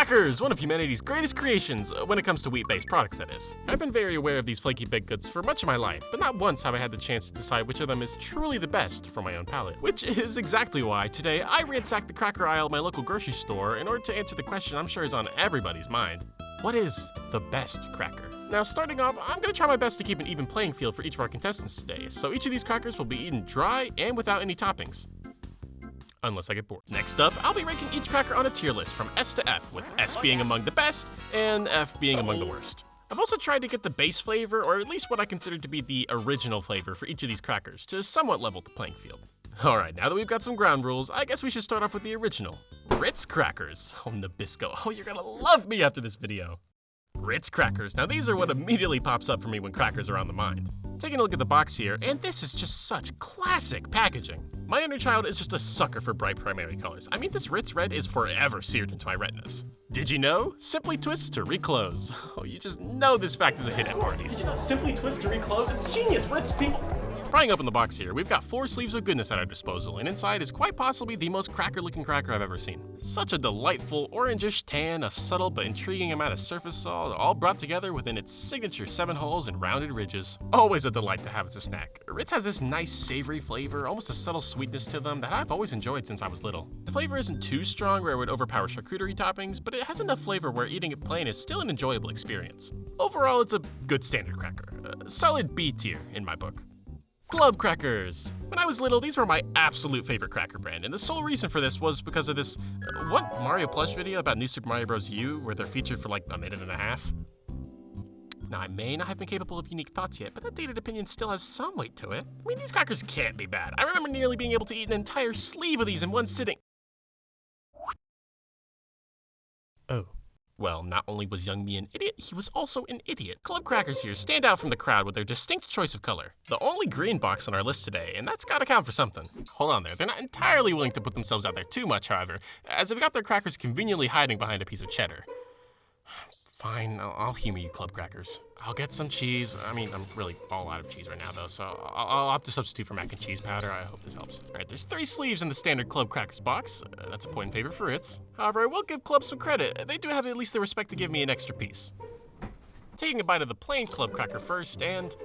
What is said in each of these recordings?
Crackers, one of humanity's greatest creations, when it comes to wheat-based products, that is. I've been very aware of these flaky baked goods for much of my life, but not once have I had the chance to decide which of them is truly the best for my own palate. Which is exactly why today I ransacked the cracker aisle at my local grocery store in order to answer the question I'm sure is on everybody's mind. What is the best cracker? Now, starting off, I'm gonna try my best to keep an even playing field for each of our contestants today, so each of these crackers will be eaten dry and without any toppings. Unless I get bored. Next up, I'll be ranking each cracker on a tier list from S to F, with S being among the best and F being among the worst. I've also tried to get the base flavor, or at least what I consider to be the original flavor for each of these crackers, to somewhat level the playing field. Alright, now that we've got some ground rules, I guess we should start off with the original. Ritz crackers. Oh, Nabisco. Oh, you're gonna love me after this video. Ritz crackers. Now these are what immediately pops up for me when crackers are on the mind. Taking a look at the box here, and this is just such classic packaging. My inner child is just a sucker for bright primary colors. I mean, this Ritz red is forever seared into my retinas. Did you know? Simply twist to reclose. Oh, you just know this fact is a hit at parties. Did you know simply twist to reclose? It's genius, Ritz people. Prying open the box here, we've got 4 sleeves of goodness at our disposal, and inside is quite possibly the most cracker-looking cracker I've ever seen. Such a delightful orangish tan, a subtle but intriguing amount of surface salt, all brought together within its signature 7 holes and rounded ridges. Always a delight to have as a snack. Ritz has this nice savory flavor, almost a subtle sweetness to them that I've always enjoyed since I was little. The flavor isn't too strong where it would overpower charcuterie toppings, but it has enough flavor where eating it plain is still an enjoyable experience. Overall, it's a good standard cracker. A solid B tier in my book. Club crackers. When I was little, these were my absolute favorite cracker brand, and the sole reason for this was because of this Mario plush video about New Super Mario Bros. U, where they're featured for like a minute and a half. Now, I may not have been capable of unique thoughts yet, but that dated opinion still has some weight to it. I mean, these crackers can't be bad. I remember nearly being able to eat an entire sleeve of these in one sitting. Oh. Well, not only was young me an idiot, he was also an idiot. Club crackers here stand out from the crowd with their distinct choice of color. The only green box on our list today, and that's gotta count for something. Hold on there, they're not entirely willing to put themselves out there too much, however, as they've got their crackers conveniently hiding behind a piece of cheddar. Fine, I'll humor you, club crackers. I'll get some cheese. I mean, I'm really all out of cheese right now, though, so I'll have to substitute for mac and cheese powder. I hope this helps. All right, there's 3 sleeves in the standard club crackers box. That's a point in favor for Ritz. However, I will give club some credit. They do have at least the respect to give me an extra piece. Taking a bite of the plain club cracker first, and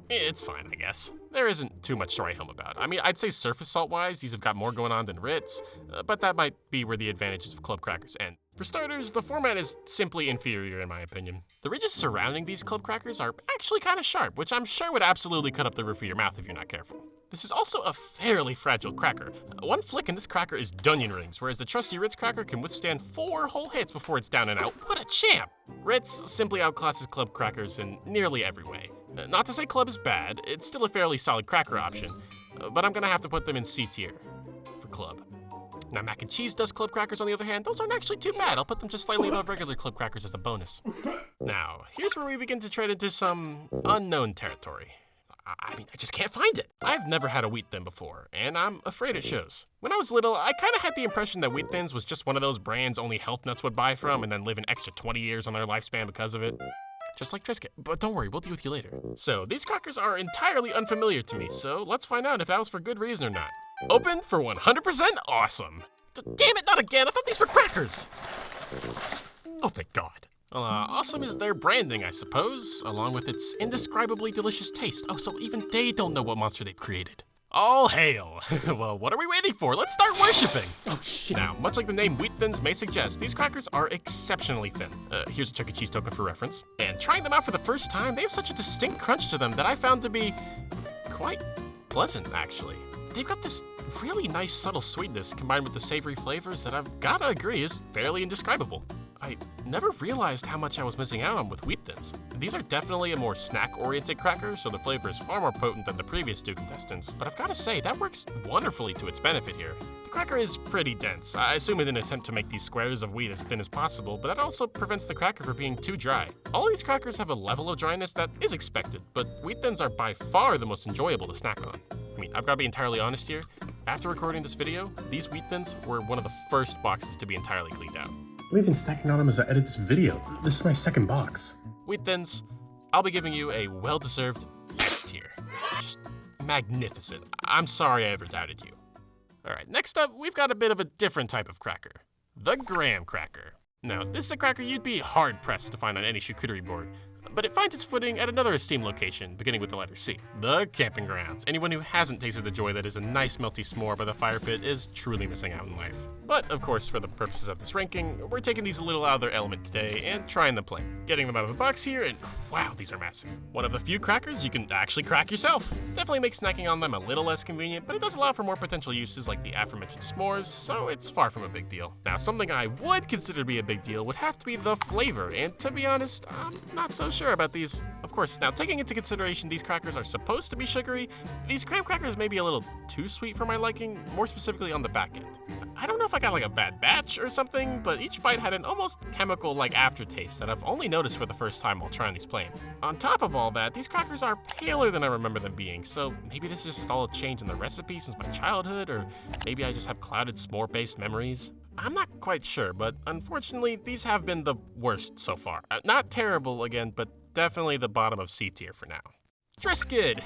it's fine, I guess. There isn't too much to write home about. I mean, I'd say surface salt-wise, these have got more going on than Ritz, but that might be where the advantages of club crackers end. For starters, the format is simply inferior in my opinion. The ridges surrounding these club crackers are actually kind of sharp, which I'm sure would absolutely cut up the roof of your mouth if you're not careful. This is also a fairly fragile cracker. One flick and this cracker is Dunyan rings, whereas the trusty Ritz cracker can withstand 4 whole hits before it's down and out. What a champ! Ritz simply outclasses club crackers in nearly every way. Not to say club is bad, it's still a fairly solid cracker option, but I'm gonna have to put them in C tier for club. Now, mac and cheese dust club crackers, on the other hand, those aren't actually too bad. I'll put them just slightly above regular club crackers as a bonus. Now, here's where we begin to tread into some unknown territory. I mean, I just can't find it. I've never had a wheat thin before, and I'm afraid it shows. When I was little, I kind of had the impression that wheat thins was just one of those brands only health nuts would buy from and then live an extra 20 years on their lifespan because of it. Just like Triscuit. But don't worry, we'll deal with you later. So, these crackers are entirely unfamiliar to me, so let's find out if that was for good reason or not. Open for 100% awesome. Damn it, not again! I thought these were crackers! Oh, thank God. Awesome is their branding, I suppose, along with its indescribably delicious taste. Oh, so even they don't know what monster they've created. All hail! Well, what are we waiting for? Let's start worshiping! Oh, shit. Now, much like the name Wheat Thins may suggest, these crackers are exceptionally thin. Here's a Chuck E. Cheese token for reference. And trying them out for the first time, they have such a distinct crunch to them that I found to be quite pleasant, actually. They've got this really nice subtle sweetness combined with the savory flavors that I've gotta agree is fairly indescribable. I never realized how much I was missing out on with Wheat Thins. These are definitely a more snack-oriented cracker, so the flavor is far more potent than the previous 2 contestants, but I've gotta say, that works wonderfully to its benefit here. The cracker is pretty dense, I assume in an attempt to make these squares of wheat as thin as possible, but that also prevents the cracker from being too dry. All these crackers have a level of dryness that is expected, but Wheat Thins are by far the most enjoyable to snack on. I mean, I've gotta be entirely honest here, after recording this video, these Wheat Thins were one of the first boxes to be entirely cleaned out. I'm even snacking on them as I edit this video. This is my 2nd box. Wheat Thins, I'll be giving you a well-deserved S tier. Just magnificent. I'm sorry I ever doubted you. All right, next up, we've got a bit of a different type of cracker. the graham cracker. Now, this is a cracker you'd be hard-pressed to find on any charcuterie board, but it finds its footing at another esteemed location, beginning with the letter C, the camping grounds. Anyone who hasn't tasted the joy that is a nice melty s'more by the fire pit is truly missing out in life. But, of course, for the purposes of this ranking, we're taking these a little out of their element today and trying them plain. Getting them out of the box here, and wow, these are massive. One of the few crackers you can actually crack yourself. Definitely makes snacking on them a little less convenient, but it does allow for more potential uses like the aforementioned s'mores, so it's far from a big deal. Now, something I would consider to be a big deal would have to be the flavor, and to be honest, I'm not so sure about these. Of course, now taking into consideration these crackers are supposed to be sugary, these graham crackers may be a little too sweet for my liking, more specifically on the back end. I don't know if I got like a bad batch or something, but each bite had an almost chemical-like aftertaste that I've only noticed for the first time while trying these plain. On top of all that, these crackers are paler than I remember them being, so maybe this is just all a change in the recipe since my childhood, or maybe I just have clouded s'more-based memories. I'm not quite sure, but unfortunately, these have been the worst so far. Not terrible again, but definitely the bottom of C tier for now. Triscuit!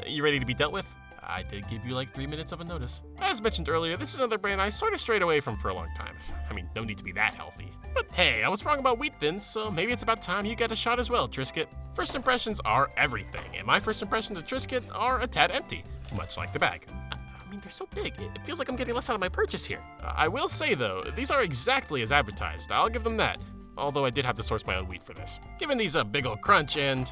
You ready to be dealt with? I did give you like 3 minutes of a notice. As mentioned earlier, this is another brand I sort of strayed away from for a long time. I mean, no need to be that healthy. But hey, I was wrong about wheat thins, so maybe it's about time you get a shot as well, Triscuit. First impressions are everything, and my first impressions of Triscuit are a tad empty, much like the bag. I mean, they're so big, it feels like I'm getting less out of my purchase here. I will say though, these are exactly as advertised, I'll give them that. Although I did have to source my own wheat for this. Given these a big ol' crunch and,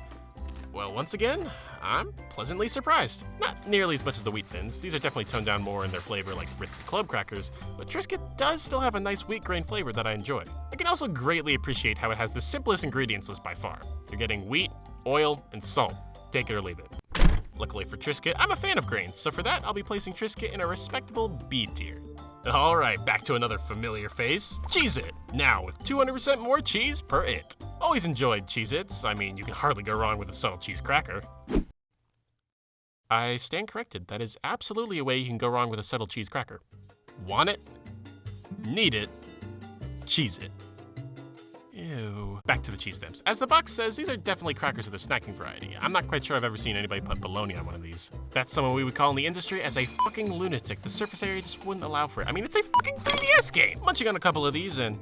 well, once again, I'm pleasantly surprised. Not nearly as much as the wheat thins. These are definitely toned down more in their flavor like Ritz and club crackers, but Triscuit does still have a nice wheat grain flavor that I enjoy. I can also greatly appreciate how it has the simplest ingredients list by far. You're getting wheat, oil, and salt. Take it or leave it. Luckily for Triscuit, I'm a fan of grains, so for that, I'll be placing Triscuit in a respectable B tier. Alright, back to another familiar face, Cheez-It. Now with 200% more cheese per it. Always enjoyed Cheez-Its. I mean, you can hardly go wrong with a subtle cheese cracker. I stand corrected. That is absolutely a way you can go wrong with a subtle cheese cracker. Want it? Need it? Cheez-It. Ew. Back to the cheese stems. As the box says, these are definitely crackers of the snacking variety. I'm not quite sure I've ever seen anybody put bologna on one of these. That's someone we would call in the industry as a fucking lunatic. The surface area just wouldn't allow for it. I mean, it's a fucking 3DS game. Munching on a couple of these and,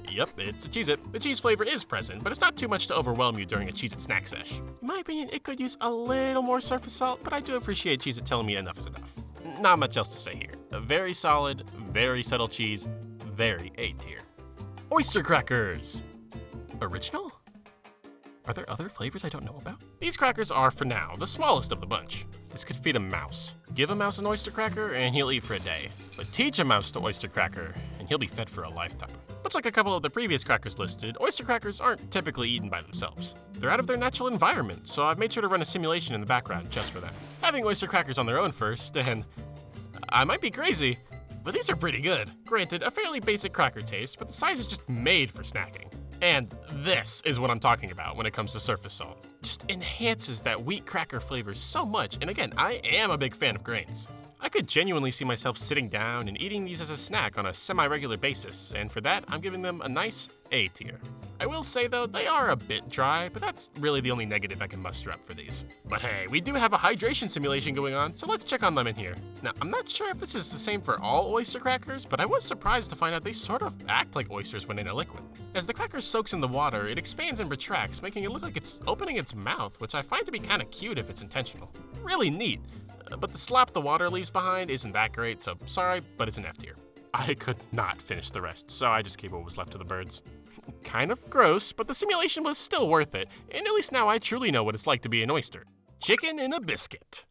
yep, it's a Cheez-It. The cheese flavor is present, but it's not too much to overwhelm you during a Cheez-It snack sesh. In my opinion, it could use a little more surface salt, but I do appreciate Cheez-It telling me enough is enough. Not much else to say here. A very solid, very subtle cheese, very A tier. Oyster crackers. Original? Are there other flavors I don't know about? These crackers are, for now, the smallest of the bunch. This could feed a mouse. Give a mouse an oyster cracker and he'll eat for a day. But teach a mouse to oyster cracker and he'll be fed for a lifetime. Much like a couple of the previous crackers listed, oyster crackers aren't typically eaten by themselves. They're out of their natural environment, so I've made sure to run a simulation in the background just for them. Having oyster crackers on their own first, and I might be crazy, but these are pretty good. Granted, a fairly basic cracker taste, but the size is just made for snacking. And this is what I'm talking about when it comes to surface salt. Just enhances that wheat cracker flavor so much, and again, I am a big fan of grains. I could genuinely see myself sitting down and eating these as a snack on a semi-regular basis, and for that, I'm giving them a nice A tier. I will say though, they are a bit dry, but that's really the only negative I can muster up for these. But hey, we do have a hydration simulation going on, so let's check on them in here. Now, I'm not sure if this is the same for all oyster crackers, but I was surprised to find out they sort of act like oysters when in a liquid. As the cracker soaks in the water, it expands and retracts, making it look like it's opening its mouth, which I find to be kind of cute if it's intentional. Really neat. But the slop the water leaves behind isn't that great, so sorry, but it's an F tier. I could not finish the rest, so I just gave what was left to the birds. Kind of gross, but the simulation was still worth it, and at least now I truly know what it's like to be an oyster. Chicken in a biscuit.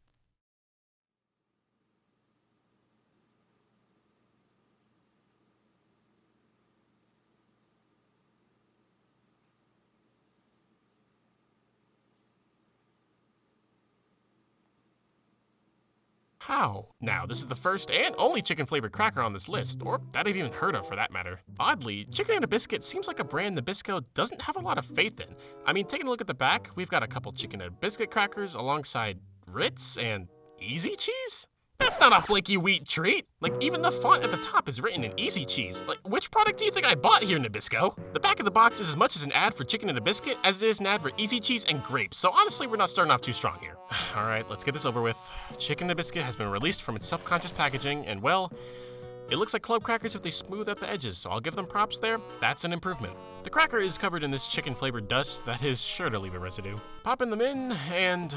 How? Now, this is the first and only chicken-flavored cracker on this list, or that I've even heard of for that matter. Oddly, Chicken in a Biscuit seems like a brand Nabisco doesn't have a lot of faith in. I mean, taking a look at the back, we've got a couple Chicken in a Biscuit crackers alongside Ritz and Easy Cheese? That's not a flaky wheat treat! Like, even the font at the top is written in Easy Cheese. Like, which product do you think I bought here, Nabisco? The back of the box is as much as an ad for Chicken in a Biscuit as it is an ad for Easy Cheese and grapes, so honestly, we're not starting off too strong here. Alright, let's get this over with. Chicken in a Biscuit has been released from its self-conscious packaging, and well, It looks like club crackers if they smooth out the edges, so I'll give them props there. That's an improvement. The cracker is covered in this chicken-flavored dust that is sure to leave a residue. Popping them in, and...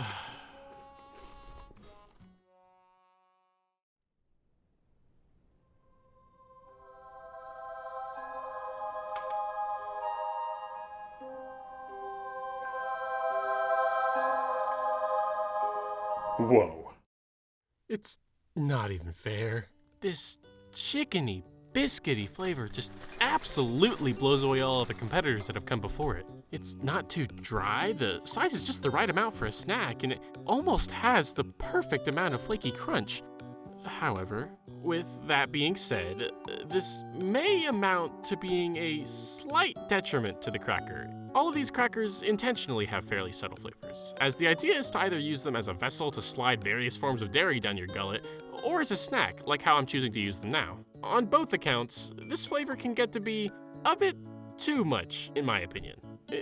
Whoa. It's not even fair. This chickeny, biscuity flavor just absolutely blows away all of the competitors that have come before it. It's not too dry, the size is just the right amount for a snack, and it almost has the perfect amount of flaky crunch. However, with that being said, this may amount to being a slight detriment to the cracker. All of these crackers intentionally have fairly subtle flavors, as the idea is to either use them as a vessel to slide various forms of dairy down your gullet, or as a snack, like how I'm choosing to use them now. On both accounts, this flavor can get to be a bit too much, in my opinion.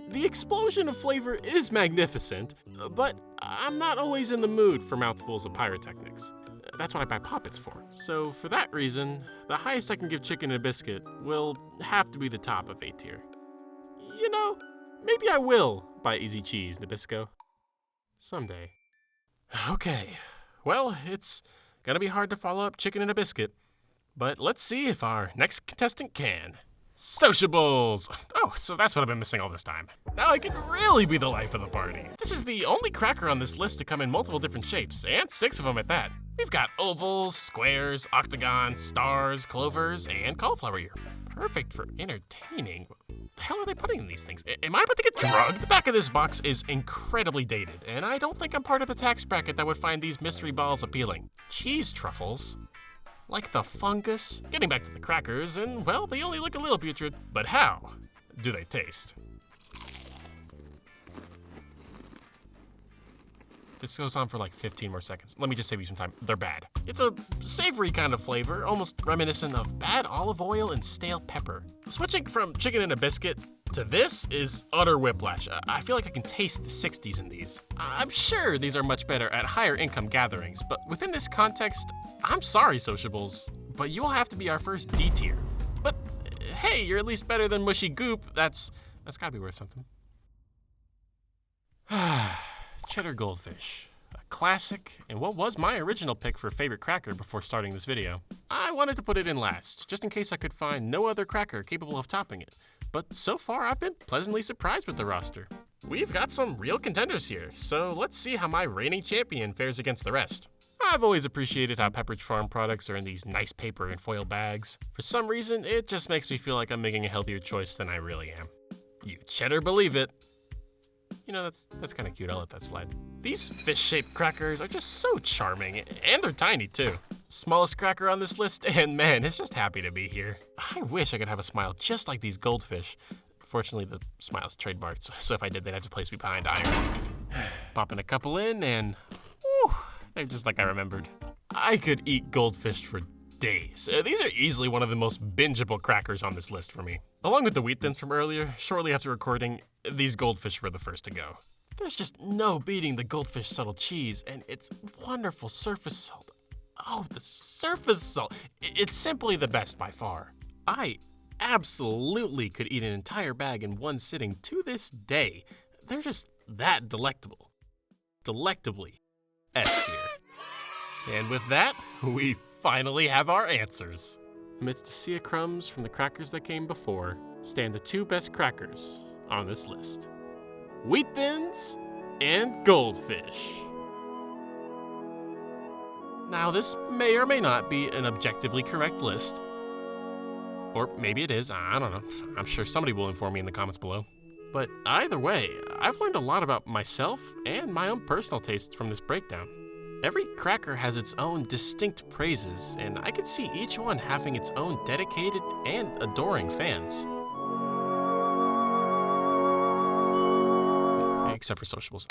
The explosion of flavor is magnificent, but I'm not always in the mood for mouthfuls of pyrotechnics. That's what I buy Poppets for. So for that reason, the highest I can give Chicken and a Biscuit will have to be the top of A tier. You know, maybe I will buy Easy Cheese Nabisco. Someday. Okay, well, it's gonna be hard to follow up Chicken and a Biscuit, but let's see if our next contestant can. Sociables! Oh, so that's what I've been missing all this time. Now I can really be the life of the party. This is the only cracker on this list to come in multiple different shapes, and 6 of them at that. We've got ovals, squares, octagons, stars, clovers, and cauliflower ear. Perfect for entertaining. What the hell are they putting in these things? Am I about to get drugged? The back of this box is incredibly dated, and I don't think I'm part of the tax bracket that would find these mystery balls appealing. Cheese truffles? Like the fungus? Getting back to the crackers, and well, they only look a little putrid, but how do they taste? This goes on for like 15 more seconds. Let me just save you some time. They're bad. It's a savory kind of flavor, almost reminiscent of bad olive oil and stale pepper. Switching from Chicken and a Biscuit to this is utter whiplash. I feel like I can taste the 60s in these. I'm sure these are much better at higher income gatherings, but within this context, I'm sorry, Sociables, but you will have to be our first D tier. But hey, you're at least better than mushy goop. That's gotta be worth something. Cheddar Goldfish, a classic, and what was my original pick for favorite cracker before starting this video. I wanted to put it in last, just in case I could find no other cracker capable of topping it. But so far, I've been pleasantly surprised with the roster. We've got some real contenders here, so let's see how my reigning champion fares against the rest. I've always appreciated how Pepperidge Farm products are in these nice paper and foil bags. For some reason, it just makes me feel like I'm making a healthier choice than I really am. You cheddar believe it. You know, that's kind of cute. I'll let that slide. These fish-shaped crackers are just so charming, and they're tiny too. Smallest cracker on this list, and man, it's just happy to be here. I wish I could have a smile just like these goldfish. Fortunately, the smile's trademarked, so if I did, they'd have to place me behind iron. Popping a couple in, and whew, they're just like I remembered. I could eat goldfish for days. These are easily one of the most bingeable crackers on this list for me. Along with the wheat thins from earlier, shortly after recording, these goldfish were the first to go. There's just no beating the goldfish subtle cheese and its wonderful surface salt. Oh, the surface salt. It's simply the best by far. I absolutely could eat an entire bag in one sitting to this day. They're just that delectable. Delectably S tier. And with that, we finally have our answers. Amidst a sea of crumbs from the crackers that came before, stand the 2 best crackers on this list. Wheat thins and goldfish. Now, this may or may not be an objectively correct list. Or maybe it is, I don't know. I'm sure somebody will inform me in the comments below. But either way, I've learned a lot about myself and my own personal tastes from this breakdown. Every cracker has its own distinct praises, and I could see each one having its own dedicated and adoring fans. Except for Sociables.